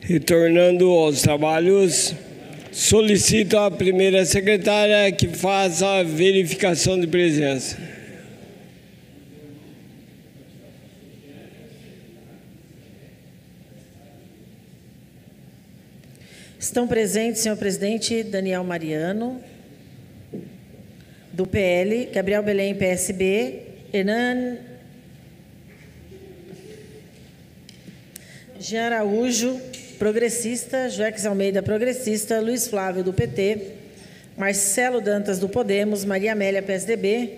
Retornando aos trabalhos, solicito à primeira secretária que faça a verificação de presença. Estão presentes, senhor presidente, Daniel Mariano, do PL, Gabriel Belém, PSB, Hernan Jean Araújo, progressista, Joex Almeida, progressista, Luiz Flávio, do PT, Marcelo Dantas, do Podemos, Maria Amélia, PSDB,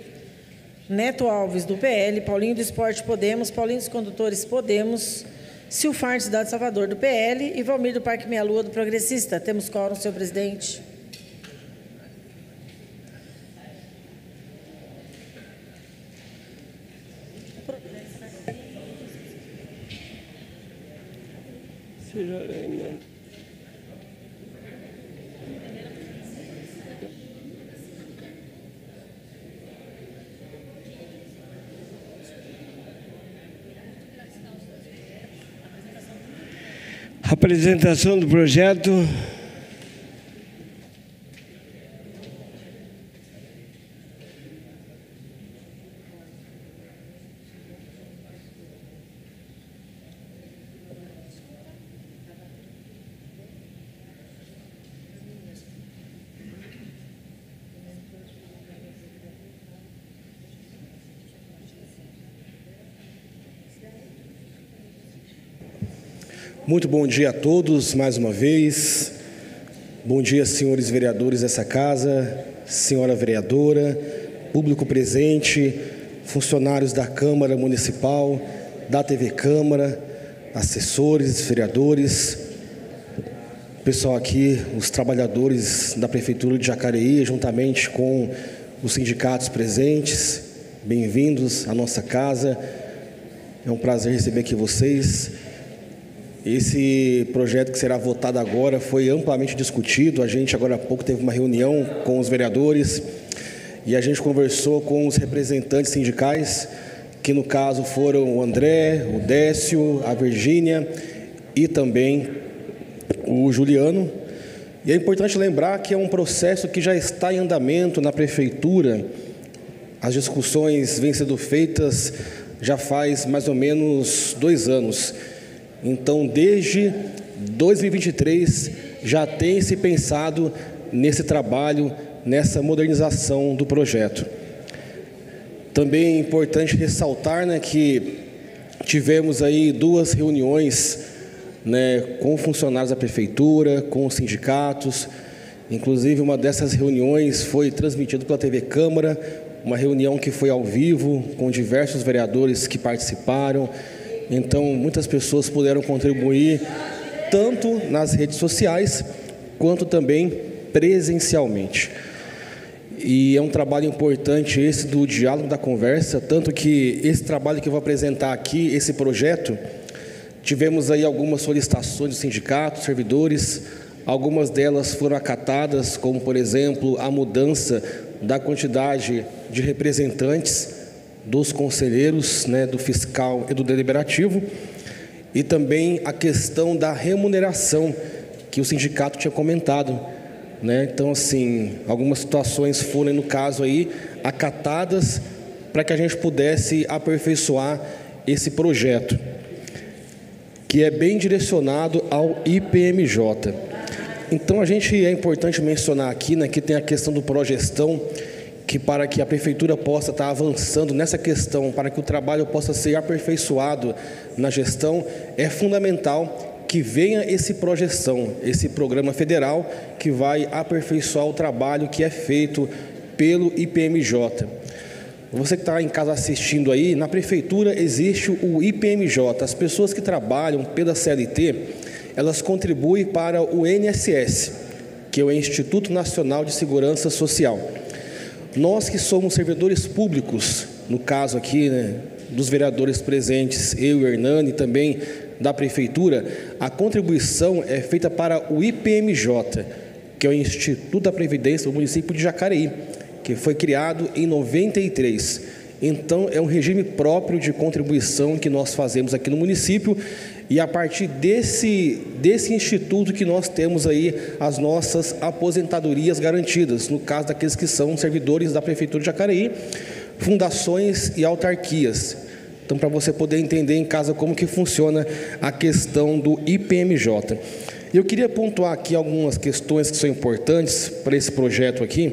Neto Alves, do PL, Paulinho do Esporte, Podemos, Paulinho dos Condutores, Podemos, Silfar, Cidade de Salvador, do PL, e Valmir do Parque Meia Lua, do Progressista. Temos quórum, senhor presidente. Apresentação do projeto. Muito bom dia a todos, mais uma vez. Bom dia, senhores vereadores dessa casa, senhora vereadora, público presente, funcionários da Câmara Municipal, da TV Câmara, assessores, vereadores, pessoal aqui, os trabalhadores da Prefeitura de Jacareí, juntamente com os sindicatos presentes. Bem-vindos à nossa casa. É um prazer receber aqui vocês. Esse projeto que será votado agora foi amplamente discutido. A gente, agora há pouco, teve uma reunião com os vereadores e a gente conversou com os representantes sindicais, que no caso foram o André, o Décio, a Virgínia e também o Juliano. E é importante lembrar que é um processo que já está em andamento na Prefeitura. As discussões vêm sendo feitas já faz mais ou menos 2 anos. Então, desde 2023, já tem se pensado nesse trabalho, nessa modernização do projeto. Também é importante ressaltar, que tivemos aí 2 reuniões, com funcionários da Prefeitura, com os sindicatos. Inclusive, uma dessas reuniões foi transmitida pela TV Câmara, uma reunião que foi ao vivo, com diversos vereadores que participaram. Então, muitas pessoas puderam contribuir, tanto nas redes sociais, quanto também presencialmente. E é um trabalho importante esse do diálogo, da conversa, tanto que esse trabalho que eu vou apresentar aqui, esse projeto, tivemos aí algumas solicitações dos sindicatos, servidores, algumas delas foram acatadas, como, por exemplo, a mudança da quantidade de representantes dos conselheiros, do fiscal e do deliberativo, e também a questão da remuneração, que o sindicato tinha comentado, Então, assim, algumas situações foram, no caso aí, acatadas para que a gente pudesse aperfeiçoar esse projeto, que é bem direcionado ao IPMJ. Então, é importante mencionar aqui, que tem a questão do progestão, que para que a Prefeitura possa estar avançando nessa questão, para que o trabalho possa ser aperfeiçoado na gestão, é fundamental que venha esse progestão, esse programa federal que vai aperfeiçoar o trabalho que é feito pelo IPMJ. Você que está em casa assistindo aí, na Prefeitura existe o IPMJ. As pessoas que trabalham pela CLT, elas contribuem para o INSS, que é o Instituto Nacional de Segurança Social. Nós que somos servidores públicos, no caso aqui, dos vereadores presentes, eu e o Hernani, também da Prefeitura, a contribuição é feita para o IPMJ, que é o Instituto da Previdência do município de Jacareí, que foi criado em 93. Então, é um regime próprio de contribuição que nós fazemos aqui no município, e a partir desse instituto que nós temos aí as nossas aposentadorias garantidas, no caso daqueles que são servidores da Prefeitura de Jacareí, fundações e autarquias. Então, para você poder entender em casa como que funciona a questão do IPMJ. Eu queria pontuar aqui algumas questões que são importantes para esse projeto aqui,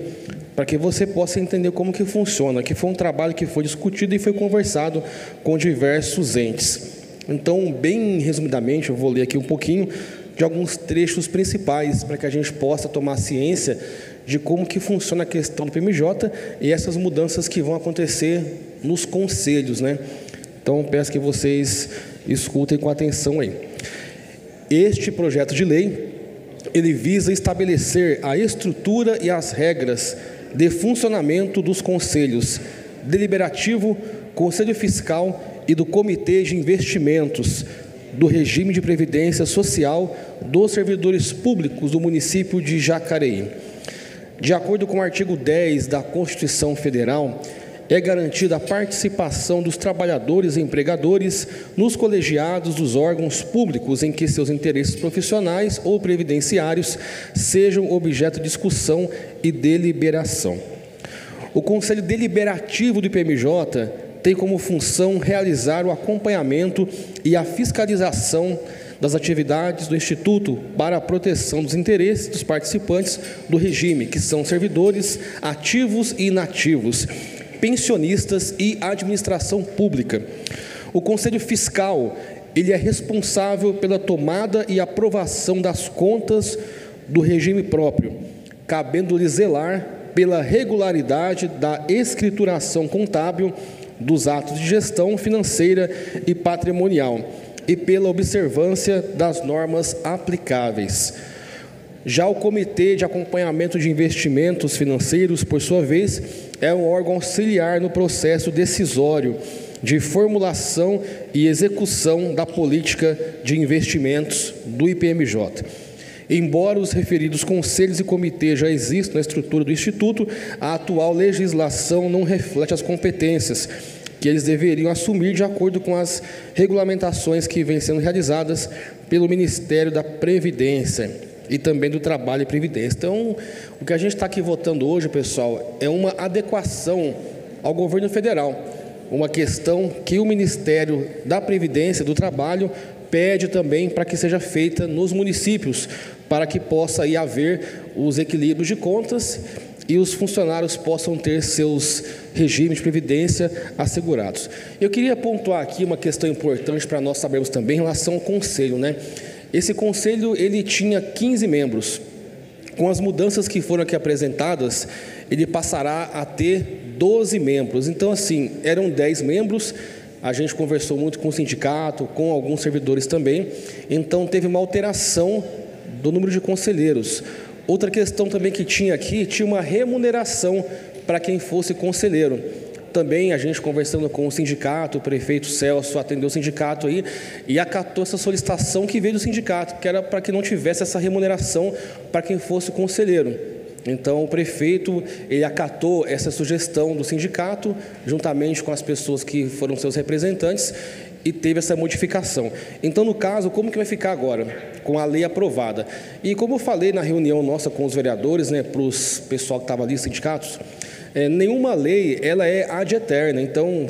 para que você possa entender como que funciona, que foi um trabalho que foi discutido e foi conversado com diversos entes. Então, bem resumidamente, eu vou ler aqui um pouquinho de alguns trechos principais, para que a gente possa tomar ciência de como que funciona a questão do PMJ e essas mudanças que vão acontecer nos conselhos, né? Então, peço que vocês escutem com atenção aí. Este projeto de lei, ele visa estabelecer a estrutura e as regras de funcionamento dos conselhos deliberativo, conselho fiscal e do comitê de investimentos do regime de previdência social dos servidores públicos do município de Jacareí. De acordo com o artigo 10 da Constituição Federal, é garantida a participação dos trabalhadores e empregadores nos colegiados dos órgãos públicos em que seus interesses profissionais ou previdenciários sejam objeto de discussão e deliberação. O Conselho Deliberativo do IPMJ tem como função realizar o acompanhamento e a fiscalização das atividades do Instituto para a proteção dos interesses dos participantes do regime, que são servidores ativos e inativos, pensionistas e administração pública. O Conselho Fiscal, ele é responsável pela tomada e aprovação das contas do regime próprio, cabendo-lhe zelar pela regularidade da escrituração contábil dos atos de gestão financeira e patrimonial e pela observância das normas aplicáveis. Já o Comitê de Acompanhamento de Investimentos Financeiros, por sua vez, é um órgão auxiliar no processo decisório de formulação e execução da política de investimentos do IPMJ. Embora os referidos conselhos e comitês já existam na estrutura do Instituto, a atual legislação não reflete as competências que eles deveriam assumir de acordo com as regulamentações que vêm sendo realizadas pelo Ministério da Previdência e também do Trabalho e Previdência. Então, o que a gente está aqui votando hoje, pessoal, é uma adequação ao governo federal, uma questão que o Ministério da Previdência e do Trabalho pede também para que seja feita nos municípios, para que possa aí haver os equilíbrios de contas e os funcionários possam ter seus regimes de previdência assegurados. Eu queria pontuar aqui uma questão importante para nós sabermos também em relação ao conselho, né? Esse conselho, ele tinha 15 membros. Com as mudanças que foram aqui apresentadas, ele passará a ter 12 membros. Então, assim, eram 10 membros, a gente conversou muito com o sindicato, com alguns servidores também, então teve uma alteração do número de conselheiros. Outra questão também que tinha aqui, tinha uma remuneração para quem fosse conselheiro. Também a gente conversando com o sindicato, o prefeito Celso atendeu o sindicato aí e acatou essa solicitação que veio do sindicato, que era para que não tivesse essa remuneração para quem fosse conselheiro. Então o prefeito, ele acatou essa sugestão do sindicato, juntamente com as pessoas que foram seus representantes, e teve essa modificação. Então, no caso, como que vai ficar agora? Com a lei aprovada. E como eu falei na reunião nossa com os vereadores, né, para os pessoal que estava ali, sindicatos, nenhuma lei ela é ad eterna. Então,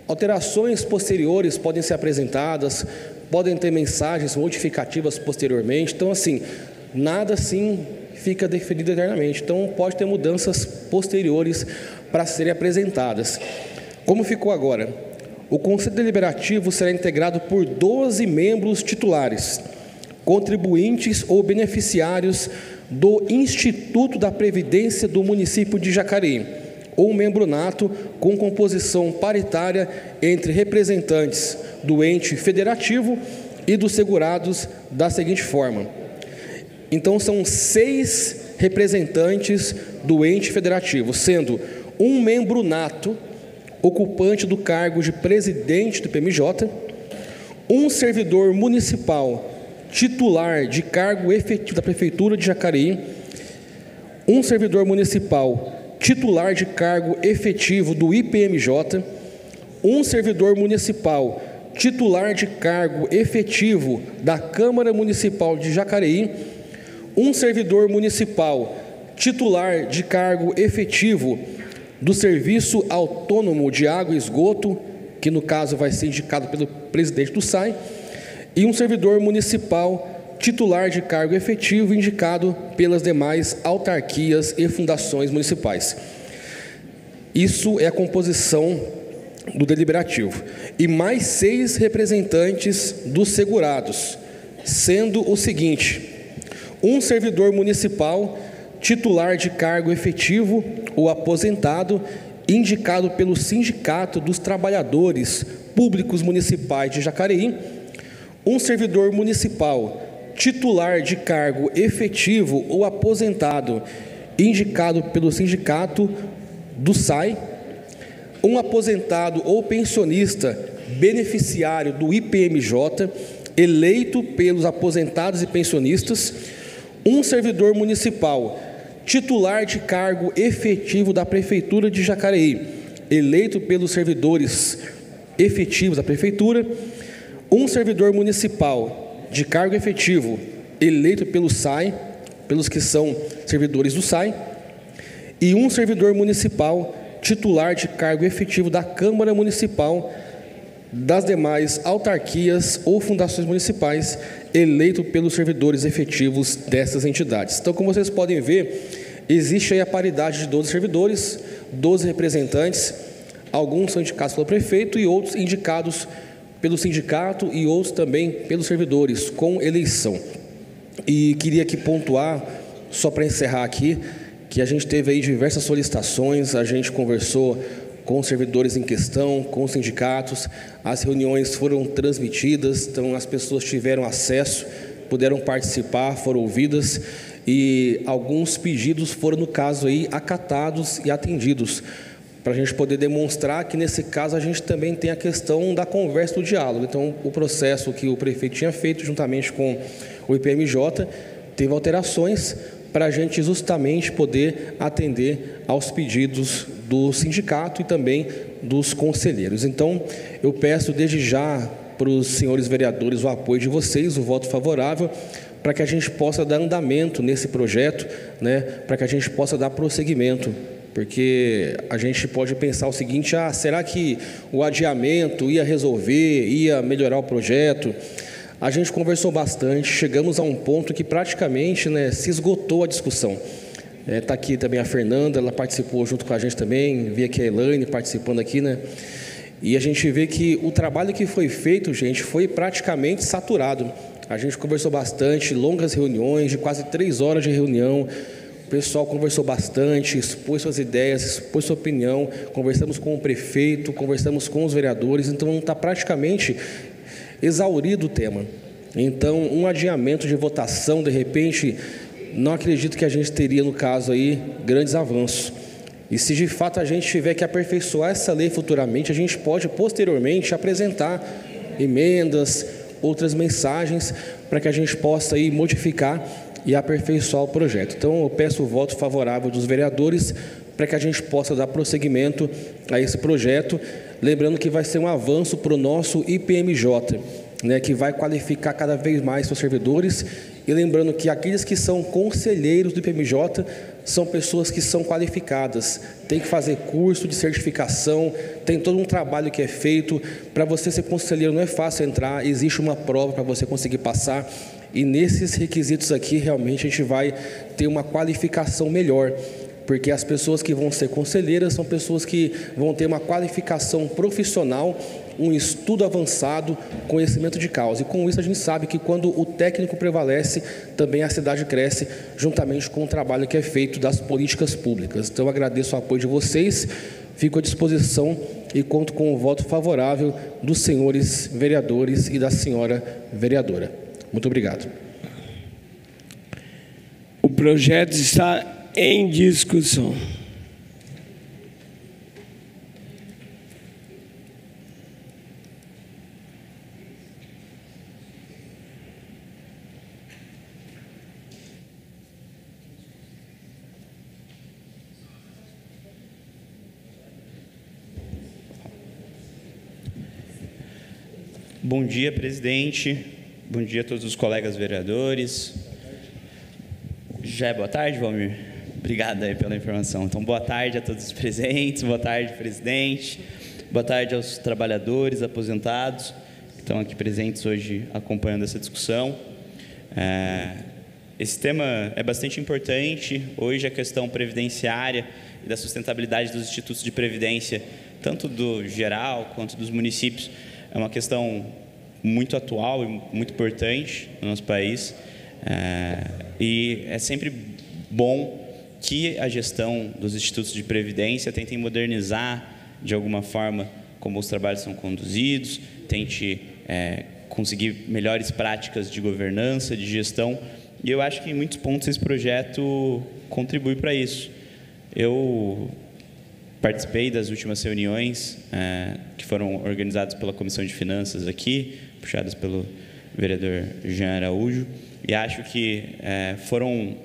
alterações posteriores podem ser apresentadas, podem ter mensagens modificativas posteriormente. Então, assim, nada assim fica definido eternamente. Então, pode ter mudanças posteriores para serem apresentadas. Como ficou agora? O Conselho Deliberativo será integrado por 12 membros titulares, contribuintes ou beneficiários do Instituto da Previdência do município de Jacareí, ou um membro nato com composição paritária entre representantes do ente federativo e dos segurados da seguinte forma. Então, são 6 representantes do ente federativo, sendo um membro nato, ocupante do cargo de presidente do PMJ, um servidor municipal titular de cargo efetivo da Prefeitura de Jacareí, um servidor municipal titular de cargo efetivo do IPMJ, um servidor municipal titular de cargo efetivo da Câmara Municipal de Jacareí, um servidor municipal titular de cargo efetivo do Serviço Autônomo de Água e Esgoto, que no caso vai ser indicado pelo presidente do SAI, e um servidor municipal titular de cargo efetivo indicado pelas demais autarquias e fundações municipais. Isso é a composição do deliberativo. E mais 6 representantes dos segurados, sendo o seguinte: um servidor municipal titular de cargo efetivo ou aposentado indicado pelo Sindicato dos Trabalhadores Públicos Municipais de Jacareí, um servidor municipal titular de cargo efetivo ou aposentado indicado pelo Sindicato do SAI, um aposentado ou pensionista beneficiário do IPMJ eleito pelos aposentados e pensionistas, um servidor municipal titular de cargo efetivo da Prefeitura de Jacareí, eleito pelos servidores efetivos da Prefeitura, um servidor municipal de cargo efetivo eleito pelo SAI, pelos que são servidores do SAI, e um servidor municipal titular de cargo efetivo da Câmara Municipal, das demais autarquias ou fundações municipais, eleito pelos servidores efetivos dessas entidades. Então, como vocês podem ver, existe aí a paridade de 12 servidores, 12 representantes, alguns são indicados pelo prefeito e outros indicados pelo sindicato e outros também pelos servidores, com eleição. E queria aqui pontuar, só para encerrar aqui, que a gente teve aí diversas solicitações, a gente conversou com os servidores em questão, com os sindicatos, as reuniões foram transmitidas, então as pessoas tiveram acesso, puderam participar, foram ouvidas, e alguns pedidos foram, no caso aí, acatados e atendidos, para a gente poder demonstrar que, nesse caso, a gente também tem a questão da conversa, do diálogo. Então, o processo que o prefeito tinha feito, juntamente com o IPMJ, teve alterações para a gente justamente poder atender aos pedidos do sindicato e também dos conselheiros. Então, eu peço desde já para os senhores vereadores o apoio de vocês, o voto favorável, para que a gente possa dar andamento nesse projeto, né, para que a gente possa dar prosseguimento, porque a gente pode pensar o seguinte: será que o adiamento ia resolver, ia melhorar o projeto? A gente conversou bastante, chegamos a um ponto que praticamente, né, se esgotou a discussão. Está aqui também a Fernanda, ela participou junto com a gente também, vi aqui a Elaine participando aqui, né? E a gente vê que o trabalho que foi feito, gente, foi praticamente saturado. A gente conversou bastante, longas reuniões, de quase 3 horas de reunião. O pessoal conversou bastante, expôs suas ideias, expôs sua opinião, conversamos com o prefeito, conversamos com os vereadores, então está praticamente exaurido o tema. Então, um adiamento de votação, de repente, não acredito que a gente teria, no caso aí, grandes avanços. E se de fato a gente tiver que aperfeiçoar essa lei futuramente, a gente pode posteriormente apresentar emendas, outras mensagens, para que a gente possa aí modificar e aperfeiçoar o projeto. Então, eu peço o voto favorável dos vereadores para que a gente possa dar prosseguimento a esse projeto, lembrando que vai ser um avanço para o nosso IPMJ, né, que vai qualificar cada vez mais seus servidores, e lembrando que aqueles que são conselheiros do IPMJ são pessoas que são qualificadas, tem que fazer curso de certificação, tem todo um trabalho que é feito. Para você ser conselheiro não é fácil entrar, existe uma prova para você conseguir passar, e nesses requisitos aqui realmente a gente vai ter uma qualificação melhor, porque as pessoas que vão ser conselheiras são pessoas que vão ter uma qualificação profissional, um estudo avançado, conhecimento de causa. E com isso a gente sabe que quando o técnico prevalece, também a cidade cresce, juntamente com o trabalho que é feito das políticas públicas. Então eu agradeço o apoio de vocês, fico à disposição e conto com o voto favorável dos senhores vereadores e da senhora vereadora. Muito obrigado. O projeto está em discussão. Bom dia, presidente. Bom dia a todos os colegas vereadores. Já é boa tarde, Valmir? Obrigado aí pela informação. Então, boa tarde a todos os presentes, boa tarde, presidente. Boa tarde aos trabalhadores aposentados que estão aqui presentes hoje acompanhando essa discussão. Esse tema é bastante importante. Hoje a questão previdenciária e da sustentabilidade dos institutos de previdência, tanto do geral quanto dos municípios, é uma questão muito atual e muito importante no nosso país. E é sempre bom que a gestão dos institutos de previdência tente modernizar de alguma forma como os trabalhos são conduzidos, tente conseguir melhores práticas de governança, de gestão, e eu acho que em muitos pontos esse projeto contribui para isso. Eu participei das últimas reuniões que foram organizadas pela Comissão de Finanças aqui, puxadas pelo vereador Jean Araújo, e acho que foram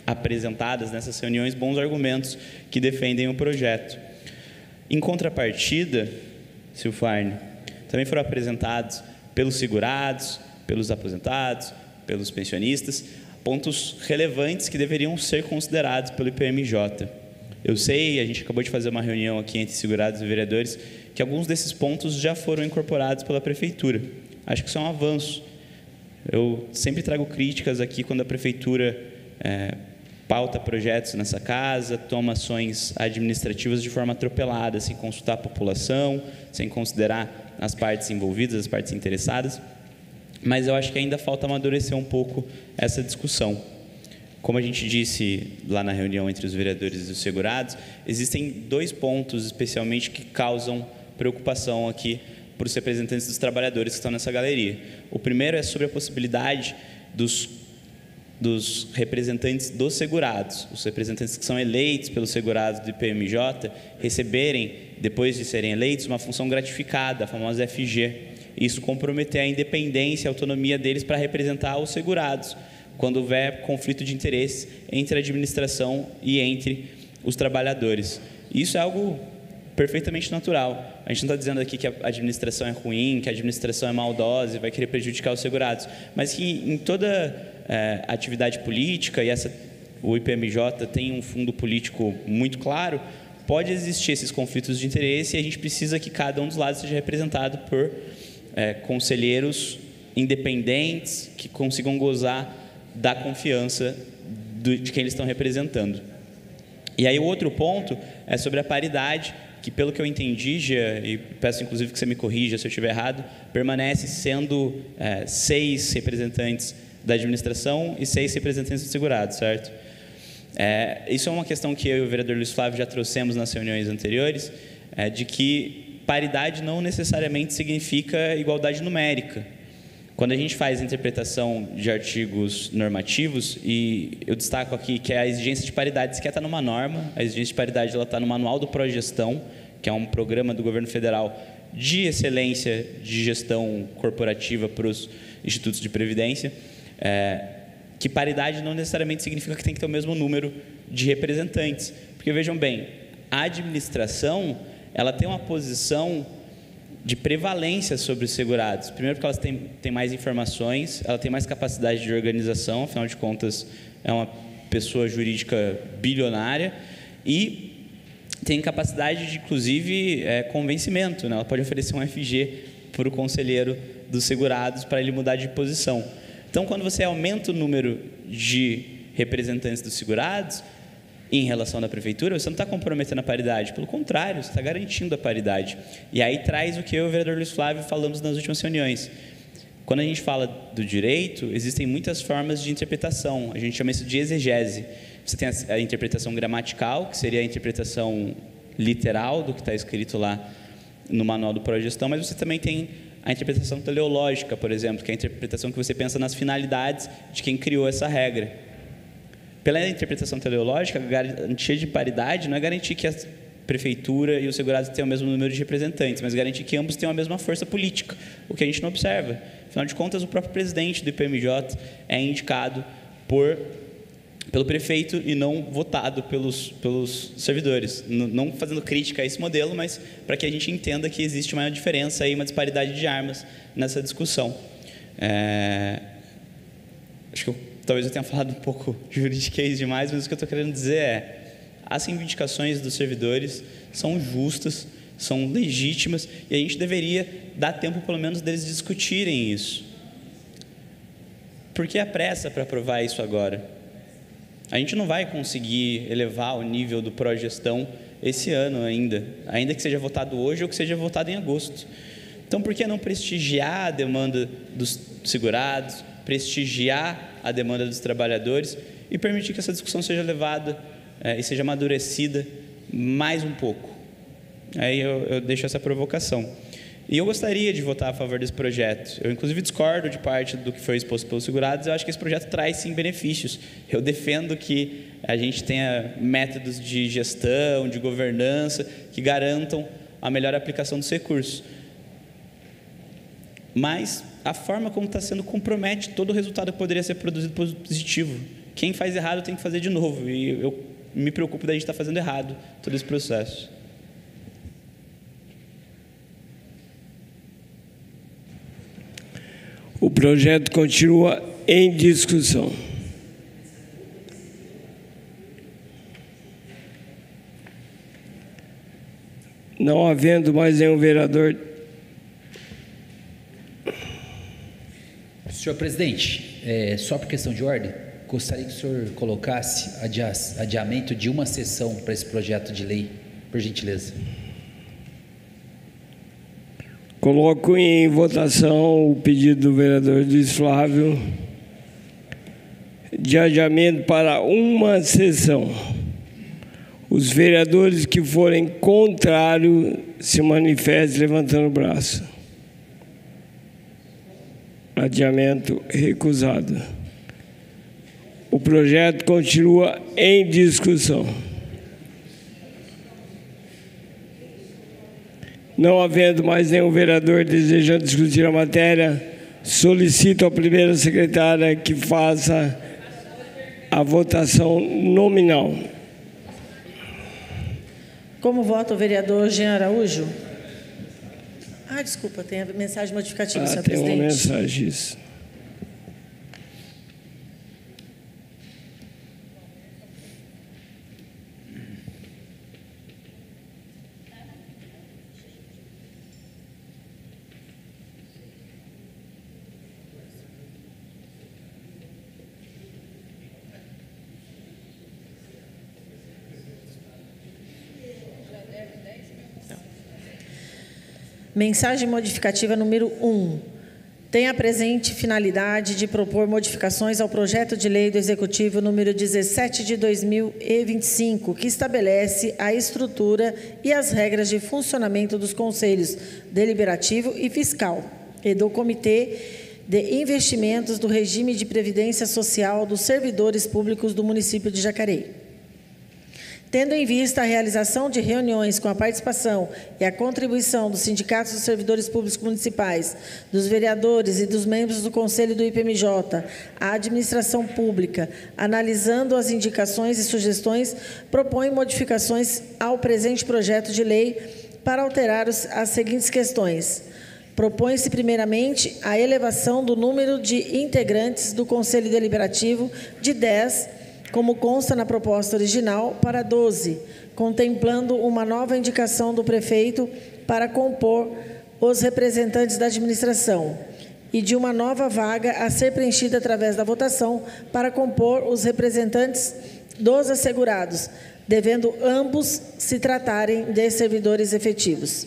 apresentadas nessas reuniões bons argumentos que defendem o projeto. Em contrapartida, Silfarne, também foram apresentados pelos segurados, pelos aposentados, pelos pensionistas, pontos relevantes que deveriam ser considerados pelo IPMJ. Eu sei, a gente acabou de fazer uma reunião aqui entre segurados e vereadores, que alguns desses pontos já foram incorporados pela Prefeitura. Acho que isso é um avanço. Eu sempre trago críticas aqui quando a Prefeitura pauta projetos nessa casa, toma ações administrativas de forma atropelada, sem consultar a população, sem considerar as partes envolvidas, as partes interessadas. Mas eu acho que ainda falta amadurecer um pouco essa discussão. Como a gente disse lá na reunião entre os vereadores e os segurados, existem dois pontos especialmente que causam preocupação aqui para os representantes dos trabalhadores que estão nessa galeria. O primeiro é sobre a possibilidade dos representantes dos segurados, os representantes que são eleitos pelos segurados do IPMJ, receberem, depois de serem eleitos, uma função gratificada, a famosa FG. Isso comprometer a independência e a autonomia deles para representar os segurados, quando houver conflito de interesse entre a administração e entre os trabalhadores. Isso é algo perfeitamente natural. A gente não está dizendo aqui que a administração é ruim, que a administração é maldosa e vai querer prejudicar os segurados, mas que em toda atividade política, e o IPMJ tem um fundo político muito claro, pode existir esses conflitos de interesse e a gente precisa que cada um dos lados seja representado por conselheiros independentes que consigam gozar da confiança de quem eles estão representando. E aí o outro ponto é sobre a paridade, que pelo que eu entendi, e peço inclusive que você me corrija se eu estiver errado, permanece sendo 6 representantes da administração e 6 representantes do segurado, certo? Isso é uma questão que eu e o vereador Luiz Flávio já trouxemos nas reuniões anteriores, de que paridade não necessariamente significa igualdade numérica. Quando a gente faz interpretação de artigos normativos, e eu destaco aqui que a exigência de paridade sequer está numa norma, a exigência de paridade está no Manual do Progestão, que é um programa do governo federal de excelência de gestão corporativa para os institutos de previdência, que paridade não necessariamente significa que tem que ter o mesmo número de representantes. Porque, vejam bem, a administração ela tem uma posição de prevalência sobre os segurados. Primeiro porque elas têm mais informações, ela tem mais capacidade de organização, afinal de contas é uma pessoa jurídica bilionária, e tem capacidade de, inclusive, convencimento, né? Ela pode oferecer um FG para o conselheiro dos segurados para ele mudar de posição. Então, quando você aumenta o número de representantes dos segurados, em relação da prefeitura, você não está comprometendo a paridade, pelo contrário, você está garantindo a paridade. E aí traz o que eu e o vereador Luiz Flávio falamos nas últimas reuniões. Quando a gente fala do direito, existem muitas formas de interpretação, a gente chama isso de exegese. Você tem a interpretação gramatical, que seria a interpretação literal do que está escrito lá no Manual do Progestão, mas você também tem a interpretação teleológica, por exemplo, que é a interpretação que você pensa nas finalidades de quem criou essa regra. Pela interpretação teleológica, a garantia de paridade não é garantir que a prefeitura e os segurados tenham o mesmo número de representantes, mas garantir que ambos tenham a mesma força política, o que a gente não observa. Afinal de contas, o próprio presidente do IPMJ é indicado por pelo prefeito e não votado pelos servidores. Não fazendo crítica a esse modelo, mas para que a gente entenda que existe uma diferença aí, uma disparidade de armas nessa discussão. Acho que talvez eu tenha falado um pouco juridiquês demais, mas o que eu estou querendo dizer é: as reivindicações dos servidores são justas, são legítimas, e a gente deveria dar tempo, pelo menos, deles discutirem isso. Por que a pressa para aprovar isso agora? A gente não vai conseguir elevar o nível do pró-gestão esse ano ainda que seja votado hoje ou que seja votado em agosto. Então, por que não prestigiar a demanda dos segurados, prestigiar a demanda dos trabalhadores e permitir que essa discussão seja levada e seja amadurecida mais um pouco? Aí eu deixo essa provocação. E eu gostaria de votar a favor desse projeto. Eu, inclusive, discordo de parte do que foi exposto pelos segurados. Eu acho que esse projeto traz, sim, benefícios. Eu defendo que a gente tenha métodos de gestão, de governança, que garantam a melhor aplicação dos recursos. Mas a forma como está sendo compromete todo o resultado que poderia ser produzido positivo. Quem faz errado tem que fazer de novo. E eu me preocupo da gente estar fazendo errado todo esse processo. O projeto continua em discussão. Não havendo mais nenhum vereador. Senhor presidente, só por questão de ordem, gostaria que o senhor colocasse adiamento de uma sessão para esse projeto de lei, por gentileza. Coloco em votação o pedido do vereador Luiz Flávio de adiamento para uma sessão. Os vereadores que forem contrários se manifestem levantando o braço. Adiamento recusado. O projeto continua em discussão. Não havendo mais nenhum vereador desejando discutir a matéria, solicito à primeira secretária que faça a votação nominal. Como vota o vereador Jean Araújo? Desculpa, tem a mensagem modificativa, senhor presidente. Tem uma mensagem, isso. Mensagem modificativa número 1. Tem a presente finalidade de propor modificações ao projeto de lei do Executivo número 17 de 2025, que estabelece a estrutura e as regras de funcionamento dos conselhos deliberativo e fiscal e do Comitê de Investimentos do Regime de Previdência Social dos Servidores Públicos do município de Jacareí. Tendo em vista a realização de reuniões com a participação e a contribuição dos sindicatos dos servidores públicos municipais, dos vereadores e dos membros do Conselho do IPMJ, a administração pública, analisando as indicações e sugestões, propõe modificações ao presente projeto de lei para alterar as seguintes questões. Propõe-se, primeiramente, a elevação do número de integrantes do Conselho Deliberativo de 10, como consta na proposta original, para 12, contemplando uma nova indicação do prefeito para compor os representantes da administração e de uma nova vaga a ser preenchida através da votação para compor os representantes dos assegurados, devendo ambos se tratarem de servidores efetivos.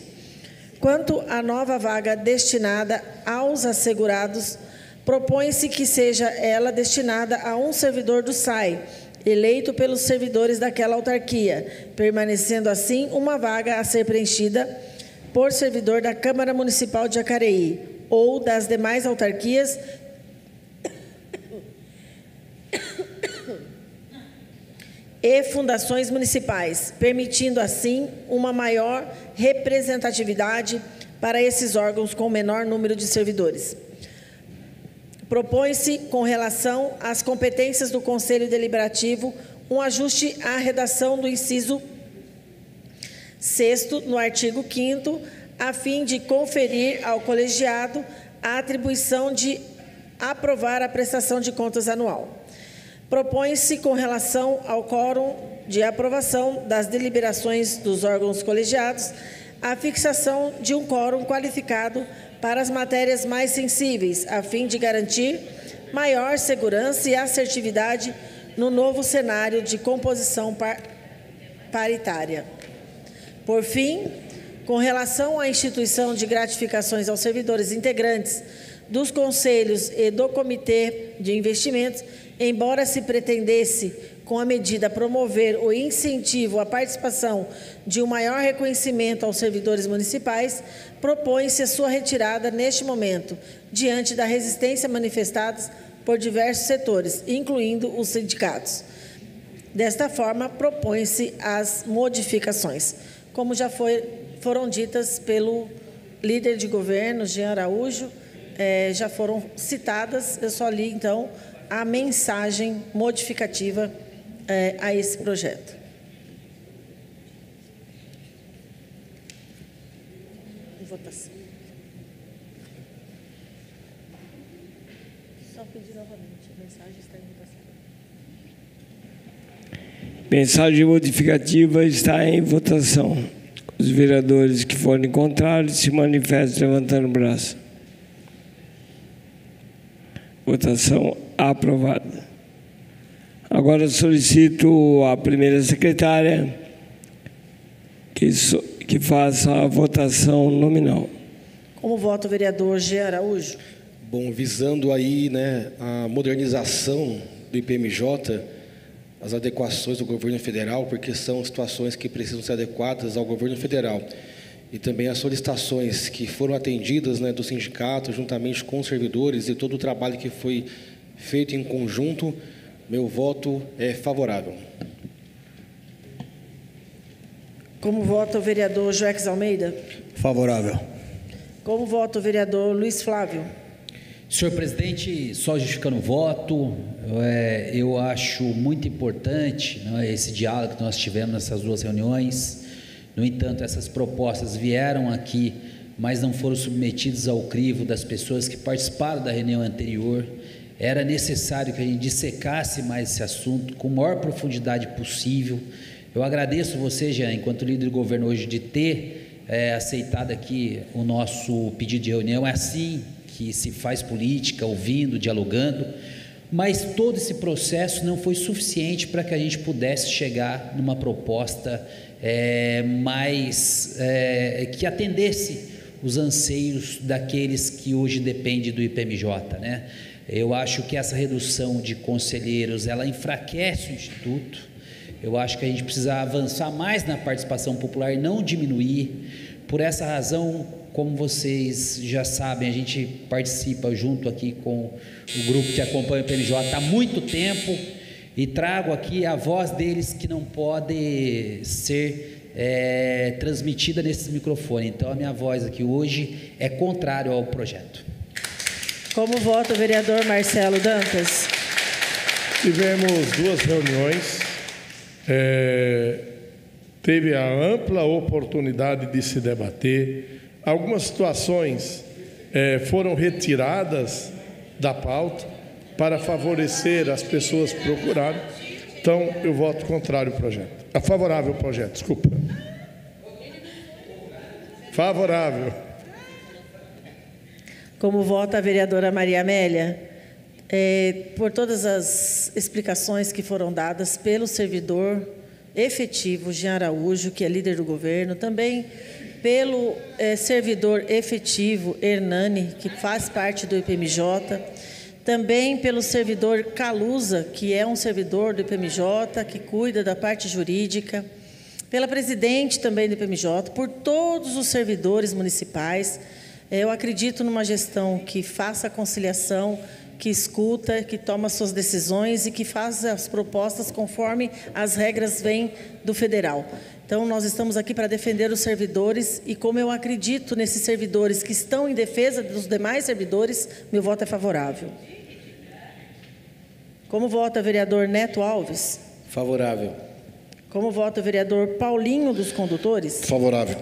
Quanto à nova vaga destinada aos assegurados, propõe-se que seja ela destinada a um servidor do SAI, eleito pelos servidores daquela autarquia, permanecendo assim uma vaga a ser preenchida por servidor da Câmara Municipal de Jacareí ou das demais autarquias e fundações municipais, permitindo assim uma maior representatividade para esses órgãos com menor número de servidores. Propõe-se, com relação às competências do Conselho Deliberativo, um ajuste à redação do inciso 6º, no artigo 5º, a fim de conferir ao colegiado a atribuição de aprovar a prestação de contas anual. Propõe-se, com relação ao quórum de aprovação das deliberações dos órgãos colegiados, a fixação de um quórum qualificado para as matérias mais sensíveis, a fim de garantir maior segurança e assertividade no novo cenário de composição paritária. Por fim, com relação à instituição de gratificações aos servidores integrantes dos conselhos e do Comitê de Investimentos, embora se pretendesse, com a medida, promover o incentivo à participação de um maior reconhecimento aos servidores municipais, propõe-se a sua retirada neste momento, diante da resistência manifestada por diversos setores, incluindo os sindicatos. Desta forma, propõe-se as modificações, como já foram ditas pelo líder de governo, Jean Araújo, já foram citadas, eu só li, então, a mensagem modificativa a esse projeto. Votação. Só pedir novamente, a mensagem está em votação. Mensagem modificativa está em votação. Os vereadores que forem contrários se manifestem levantando o braço. Votação aprovada. Agora solicito à primeira secretária que faça a votação nominal. Como vota o vereador Jean Araújo? Bom, visando aí, né, a modernização do IPMJ, as adequações do governo federal, porque são situações que precisam ser adequadas ao governo federal, e também as solicitações que foram atendidas, né, do sindicato, juntamente com os servidores, e todo o trabalho que foi feito em conjunto, meu voto é favorável. Como vota o vereador Joex Almeida? Favorável. Como vota o vereador Luiz Flávio? Senhor presidente, só justificando o voto, eu acho muito importante, né, esse diálogo que nós tivemos nessas duas reuniões. No entanto, essas propostas vieram aqui, mas não foram submetidas ao crivo das pessoas que participaram da reunião anterior. Era necessário que a gente dissecasse mais esse assunto com a maior profundidade possível. Eu agradeço você, Jean, enquanto líder do governo hoje, de ter aceitado aqui o nosso pedido de reunião. É assim que se faz política, ouvindo, dialogando, mas todo esse processo não foi suficiente para que a gente pudesse chegar numa proposta que atendesse os anseios daqueles que hoje dependem do IPMJ, né? Eu acho que essa redução de conselheiros, ela enfraquece o Instituto. Eu acho que a gente precisa avançar mais na participação popular e não diminuir. Por essa razão, como vocês já sabem, a gente participa junto aqui com o grupo que acompanha o IPMJ há muito tempo e trago aqui a voz deles que não pode ser transmitida nesse microfone. Então, a minha voz aqui hoje é contrário ao projeto. Como vota o vereador Marcelo Dantas? Tivemos duas reuniões, teve a ampla oportunidade de se debater. Algumas situações foram retiradas da pauta para favorecer as pessoas que procuraram. Então, eu voto contrário ao projeto. Favorável ao projeto, desculpa. Favorável. Como vota a vereadora Maria Amélia? Por todas as explicações que foram dadas pelo servidor efetivo Jean Araújo, que é líder do governo, também pelo servidor efetivo Hernani, que faz parte do IPMJ, também pelo servidor Caluza, que é um servidor do IPMJ, que cuida da parte jurídica, pela presidente também do IPMJ, por todos os servidores municipais. Eu acredito numa gestão que faça a conciliação, que escuta, que toma suas decisões e que faz as propostas conforme as regras vêm do federal. Então, nós estamos aqui para defender os servidores e, como eu acredito nesses servidores que estão em defesa dos demais servidores, meu voto é favorável. Como vota o vereador Neto Alves? Favorável. Como vota o vereador Paulinho dos Condutores? Favorável.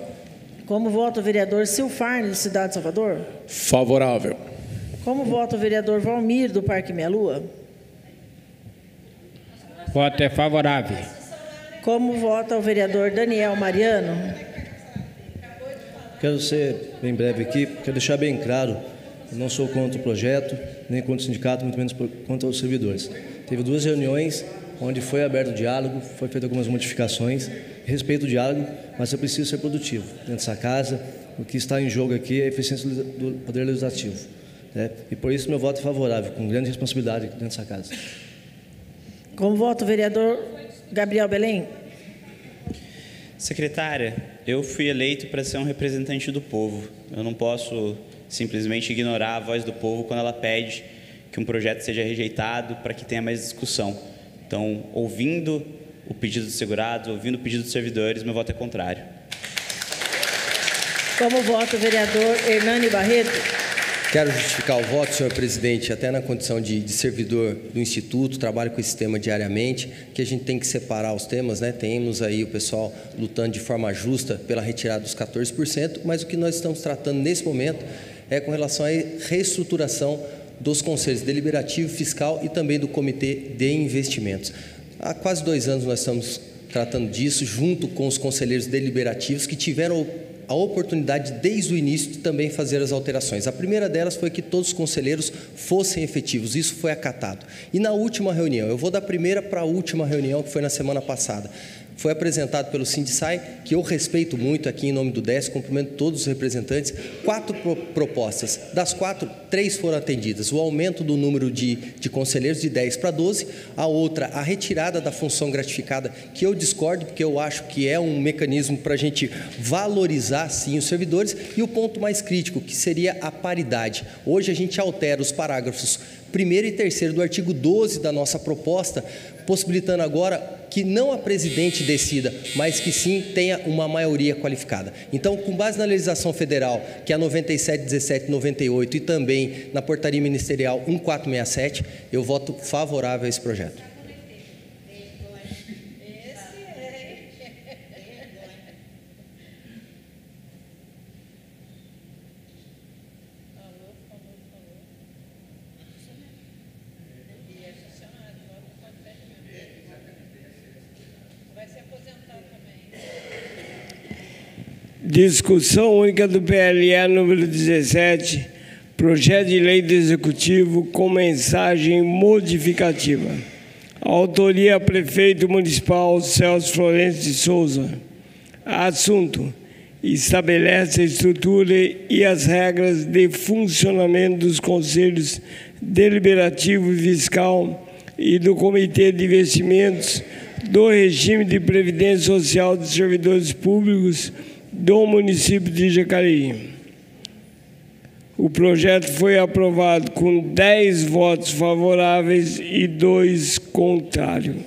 Como vota o vereador Silfarne, do Cidade de Salvador? Favorável. Como vota o vereador Valmir, do Parque Meia Lua? Voto é favorável. Como vota o vereador Daniel Mariano? Quero ser bem breve aqui, quero deixar bem claro, eu não sou contra o projeto, nem contra o sindicato, muito menos contra os servidores. Teve 2 reuniões onde foi aberto o diálogo, foi feito algumas modificações, respeito o diálogo, mas eu preciso ser produtivo dentro dessa casa. O que está em jogo aqui é a eficiência do Poder Legislativo, né? E por isso meu voto é favorável, com grande responsabilidade dentro dessa casa. Como vota o vereador Gabriel Belém? Secretária, eu fui eleito para ser um representante do povo. Eu não posso simplesmente ignorar a voz do povo quando ela pede que um projeto seja rejeitado para que tenha mais discussão. Então, ouvindo o pedido dos segurados, ouvindo o pedido dos servidores, meu voto é contrário. Como vota o vereador Hernani Barreto? Quero justificar o voto, senhor presidente, até na condição de servidor do Instituto, trabalho com esse tema diariamente, que a gente tem que separar os temas, né? Temos aí o pessoal lutando de forma justa pela retirada dos 14%, mas o que nós estamos tratando nesse momento é com relação à reestruturação dos conselhos deliberativo, fiscal e também do comitê de investimentos. Há quase 2 anos nós estamos tratando disso, junto com os conselheiros deliberativos que tiveram a oportunidade desde o início de também fazer as alterações. A primeira delas foi que todos os conselheiros fossem efetivos, isso foi acatado. E na última reunião, eu vou da primeira para a última reunião, que foi na semana passada, foi apresentado pelo Sindicai, que eu respeito muito aqui em nome do DES, cumprimento todos os representantes, 4 propostas. Das 4, 3 foram atendidas. O aumento do número de conselheiros de 10 para 12, a outra, a retirada da função gratificada, que eu discordo, porque eu acho que é um mecanismo para a gente valorizar, sim, os servidores, e o ponto mais crítico, que seria a paridade. Hoje a gente altera os parágrafos 1º e 3º do artigo 12 da nossa proposta, possibilitando agora que não a presidente decida, mas que sim tenha uma maioria qualificada. Então, com base na legislação federal, que é a 97, 17, 98 e também na portaria ministerial 1467, eu voto favorável a esse projeto. Discussão única do PLE número 17, projeto de lei do Executivo com mensagem modificativa. Autoria: Prefeito Municipal Celso Florencio de Souza. Assunto: estabelece a estrutura e as regras de funcionamento dos conselhos deliberativo e fiscal e do Comitê de Investimentos do regime de previdência social dos servidores públicos do município de Jacareí. O projeto foi aprovado com 10 votos favoráveis e 2 contrários.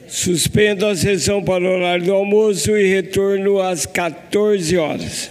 Suspendo a sessão para o horário do almoço e retorno às 14 horas.